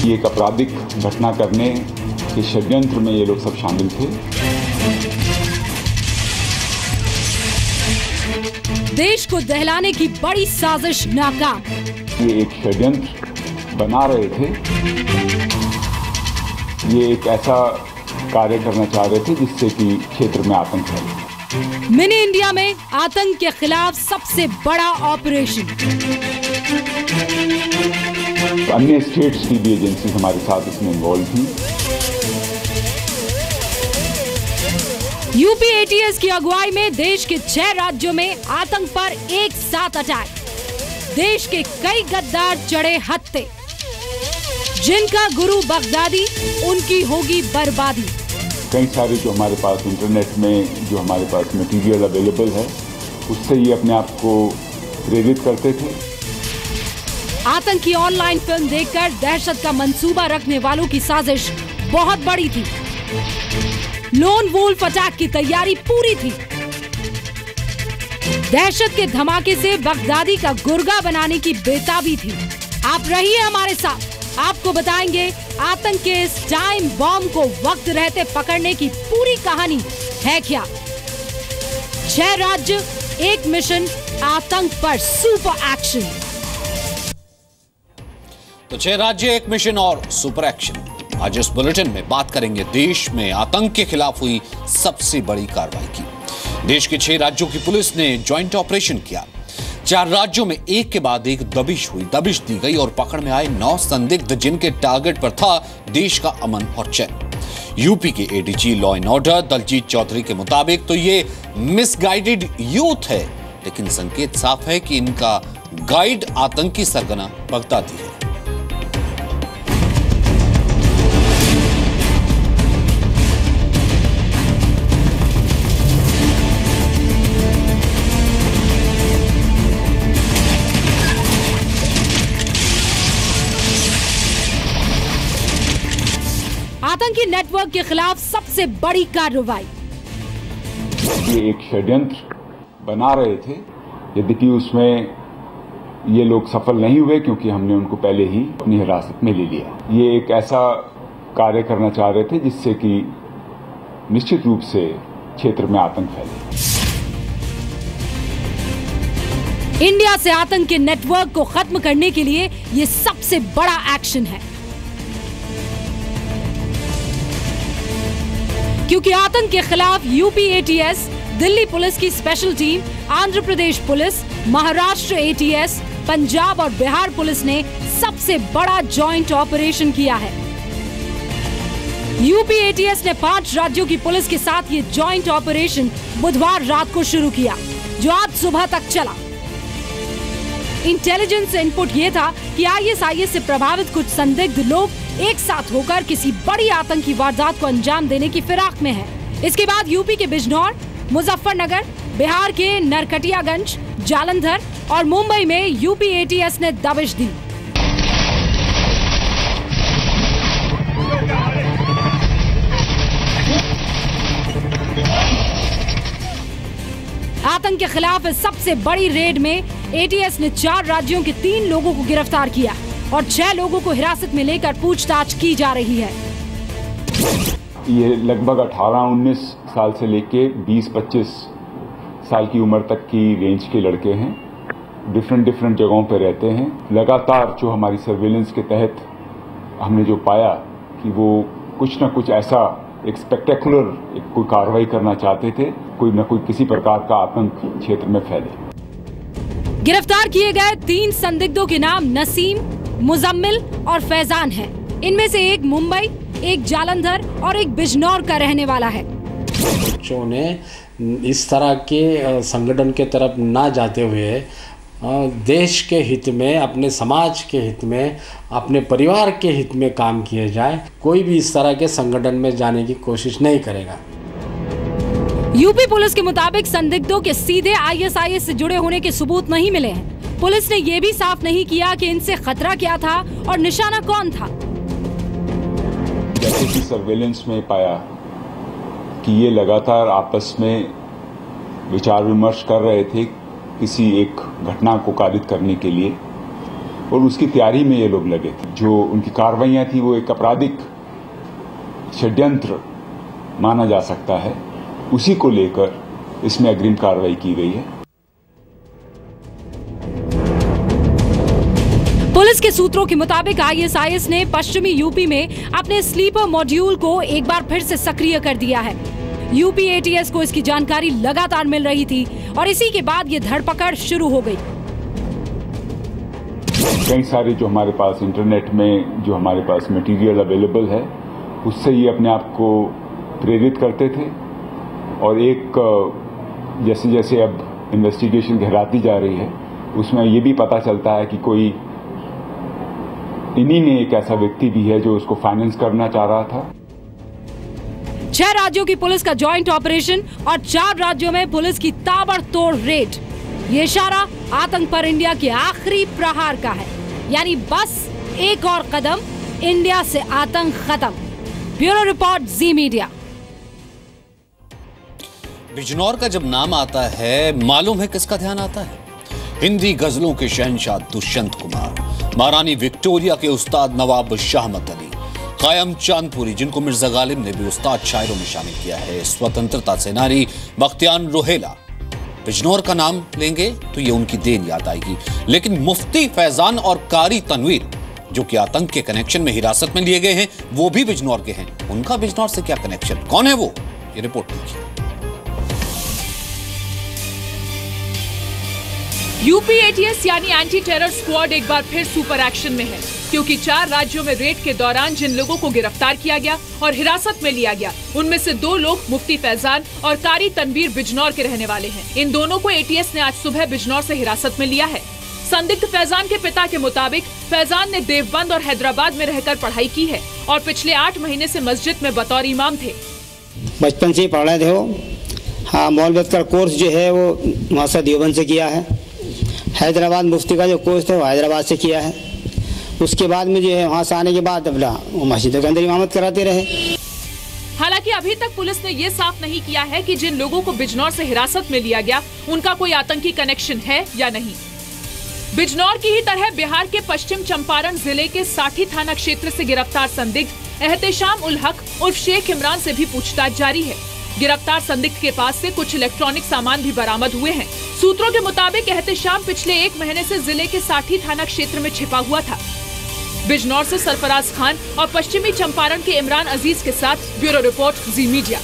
ये एक आपराधिक घटना करने के षड्यंत्र में ये लोग सब शामिल थे। देश को दहलाने की बड़ी साजिश नाकाम। ये एक षड्यंत्र बना रहे थे, ये एक ऐसा कार्य करना चाह रहे थे जिससे कि क्षेत्र में आतंक फैले। मिनी इंडिया में आतंक के खिलाफ सबसे बड़ा ऑपरेशन। अन्य स्टेट्स की भी एजेंसी हमारे साथ इसमें इन्वॉल्व थी। यूपी एटीएस की अगुवाई में देश के 6 राज्यों में आतंक पर एक साथ अटैक। देश के कई गद्दार चढ़े हत्थे। जिनका गुरु बगदादी, उनकी होगी बर्बादी। कई सारे जो हमारे पास इंटरनेट में जो हमारे पास मटेरियल अवेलेबल है, उससे ये अपने आप को प्रेरित करते थे। आतंक की ऑनलाइन फिल्म देखकर दहशत का मंसूबा रखने वालों की साजिश बहुत बड़ी थी। लोन वुल्फ अटैक की तैयारी पूरी थी। दहशत के धमाके से बगदादी का गुर्गा बनाने की बेताबी थी। आप रहिए हमारे साथ, आपको बताएंगे आतंक के इस टाइम बॉम्ब को वक्त रहते पकड़ने की पूरी कहानी है क्या। 6 राज्य, 1 मिशन, आतंक पर सुपर एक्शन। तो 6 राज्य, 1 मिशन और सुपर एक्शन। आज इस बुलेटिन में बात करेंगे देश में आतंक के खिलाफ हुई सबसे बड़ी कार्रवाई की। देश के 6 राज्यों की पुलिस ने ज्वाइंट ऑपरेशन किया। 4 राज्यों में एक के बाद एक दबिश हुई, दबिश दी गई और पकड़ में आए 9 संदिग्ध जिनके टारगेट पर था देश का अमन और चैन। यूपी के ADG law and order Daljit Chaudhary के मुताबिक तो ये मिसगाइडेड यूथ है, लेकिन संकेत साफ है कि इनका गाइड आतंकी सरगना बगदादी है। आतंकी नेटवर्क के खिलाफ सबसे बड़ी कार्रवाई। ये एक षड्यंत्र बना रहे थे, यद्यपि उसमें ये लोग सफल नहीं हुए क्योंकि हमने उनको पहले ही अपनी हिरासत में ले लिया। ये एक ऐसा कार्य करना चाह रहे थे जिससे कि निश्चित रूप से क्षेत्र में आतंक फैले। इंडिया से आतंक के नेटवर्क को खत्म करने के लिए ये सबसे बड़ा एक्शन है, क्योंकि आतंक के खिलाफ यूपी एटीएस, दिल्ली पुलिस की special team, Andhra Pradesh police, Maharashtra ATS, Punjab और बिहार पुलिस ने सबसे बड़ा जॉइंट ऑपरेशन किया है। यूपी एटीएस ने 5 राज्यों की पुलिस के साथ ये जॉइंट ऑपरेशन बुधवार रात को शुरू किया, जो आज सुबह तक चला। इंटेलिजेंस इनपुट ये था कि आईएसआईएस से प्रभावित कुछ संदिग्ध लोग एक साथ होकर किसी बड़ी आतंकी वारदात को अंजाम देने की फिराक में हैं। इसके बाद यूपी के बिजनौर, मुजफ्फरनगर, बिहार के नरकटियागंज, जालंधर और मुंबई में यूपी एटीएस ने दबिश दी। आतंक के खिलाफ सबसे बड़ी रेड में एटीएस ने 4 राज्यों के 3 लोगों को गिरफ्तार किया और 6 लोगों को हिरासत में लेकर पूछताछ की जा रही है। ये लगभग 18-19 साल से लेके 20-25 साल की उम्र तक की रेंज के लड़के हैं। डिफरेंट जगहों पर रहते हैं। लगातार जो हमारी सर्वेलेंस के तहत हमने जो पाया कि वो कुछ ना कुछ ऐसा एक स्पेक्टेकुलर कोई कार्रवाई करना चाहते थे, कोई न कोई किसी प्रकार का आतंक क्षेत्र में फैले। गिरफ्तार किए गए 3 संदिग्धों के नाम नसीम, मुजम्मिल और फैजान हैं। इनमें से एक मुंबई, एक जालंधर और एक बिजनौर का रहने वाला है। बच्चों ने इस तरह के संगठन के तरफ ना जाते हुए देश के हित में, अपने समाज के हित में, अपने परिवार के हित में काम किए जाए। कोई भी इस तरह के संगठन में जाने की कोशिश नहीं करेगा। यूपी पुलिस के मुताबिक संदिग्धों के सीधे आईएसआईएस से जुड़े होने के सबूत नहीं मिले हैं। पुलिस ने यह भी साफ नहीं किया कि इनसे खतरा क्या था और निशाना कौन था। जैसे कि सर्वेलेंस में पाया कि ये लगातार आपस में विचार विमर्श कर रहे थे किसी एक घटना को कारित करने के लिए, और उसकी तैयारी में ये लोग लगे थे। जो उनकी कार्रवाइयां थी वो एक आपराधिक षड्यंत्र माना जा सकता है, उसी को लेकर इसमें अग्रिम कार्रवाई की गई है। पुलिस के सूत्रों के मुताबिक ISIS ने पश्चिमी यूपी में अपने स्लीपर मॉड्यूल को एक बार फिर से सक्रिय कर दिया है। यूपी ATS को इसकी जानकारी लगातार मिल रही थी और इसी के बाद ये धरपकड़ शुरू हो गई। कई सारे जो हमारे पास इंटरनेट में जो हमारे पास मटेरियल अवेलेबल है, उससे ये अपने आप को प्रेरित करते थे और एक जैसे जैसे अब इन्वेस्टिगेशन गहराती जा रही है, उसमें ये भी पता चलता है कि कोई इन्हीं में एक ऐसा व्यक्ति भी है जो उसको फाइनेंस करना चाह रहा था। 6 राज्यों की पुलिस का जॉइंट ऑपरेशन और 4 राज्यों में पुलिस की ताबड़तोड़ रेड। ये इशारा आतंक पर इंडिया के आखिरी प्रहार का है, यानी बस एक और कदम, इंडिया से आतंक खत्म। ब्यूरो रिपोर्ट, जी मीडिया। बिजनौर का जब नाम आता है, मालूम है किसका ध्यान आता है? हिंदी गजलों के शहंशाह दुष्यंत कुमार, महारानी विक्टोरिया के उस्ताद नवाब शाहमत अली, कायम चांदपुरी, जिनको मिर्जा गालिब ने भी उस्ताद शायरों में शामिल किया है, स्वतंत्रता सेनानी बख्तियार रोहेला। बिजनौर का नाम लेंगे तो ये उनकी देन याद आएगी। लेकिन मुफ्ती फैजान और कारी तनवीर, जो कि आतंक के कनेक्शन में हिरासत में लिए गए हैं, वो भी बिजनौर के हैं। उनका बिजनौर से क्या कनेक्शन, कौन है वो, ये रिपोर्ट देखिए। यूपी ATS यानी एंटी टेरर स्क्वाड एक बार फिर सुपर एक्शन में है, क्योंकि 4 राज्यों में रेड के दौरान जिन लोगों को गिरफ्तार किया गया और हिरासत में लिया गया, उनमें से 2 लोग मुफ्ती फैजान और कारी तनवीर बिजनौर के रहने वाले हैं। इन दोनों को ATS ने आज सुबह बिजनौर से हिरासत में लिया है। संदिग्ध फैजान के पिता के मुताबिक फैजान ने देवबंद और हैदराबाद में रहकर पढ़ाई की है और पिछले 8 महीने से मस्जिद में बतौर इमाम थे। बचपन से ही पढ़ रहे थे वो। हाँ, मौलवियत का कोर्स जो है वो वहाँ से देवबंद से किया है। हैदराबाद मुफ्ती का जो कोर्स है वो हैदराबाद से किया है। उसके बाद में जो है वहाँ से आने के बाद अपना वो मस्जिद के अंदर इमामत कराते रहे। हालांकि अभी तक पुलिस ने ये साफ नहीं किया है कि जिन लोगों को बिजनौर से हिरासत में लिया गया उनका कोई आतंकी कनेक्शन है या नहीं। बिजनौर की ही तरह बिहार के पश्चिम चंपारण जिले के साठी थाना क्षेत्र से गिरफ्तार संदिग्ध एहतेशाम उल हक उर्फ शेख इमरान से भी पूछताछ जारी है। गिरफ्तार संदिग्ध के पास से कुछ इलेक्ट्रॉनिक सामान भी बरामद हुए हैं। सूत्रों के मुताबिक एहतेशाम पिछले 1 महीने से जिले के साठी थाना क्षेत्र में छिपा हुआ था। बिजनौर से सरफराज खान और पश्चिमी चंपारण के इमरान अजीज के साथ ब्यूरो रिपोर्ट, जी मीडिया।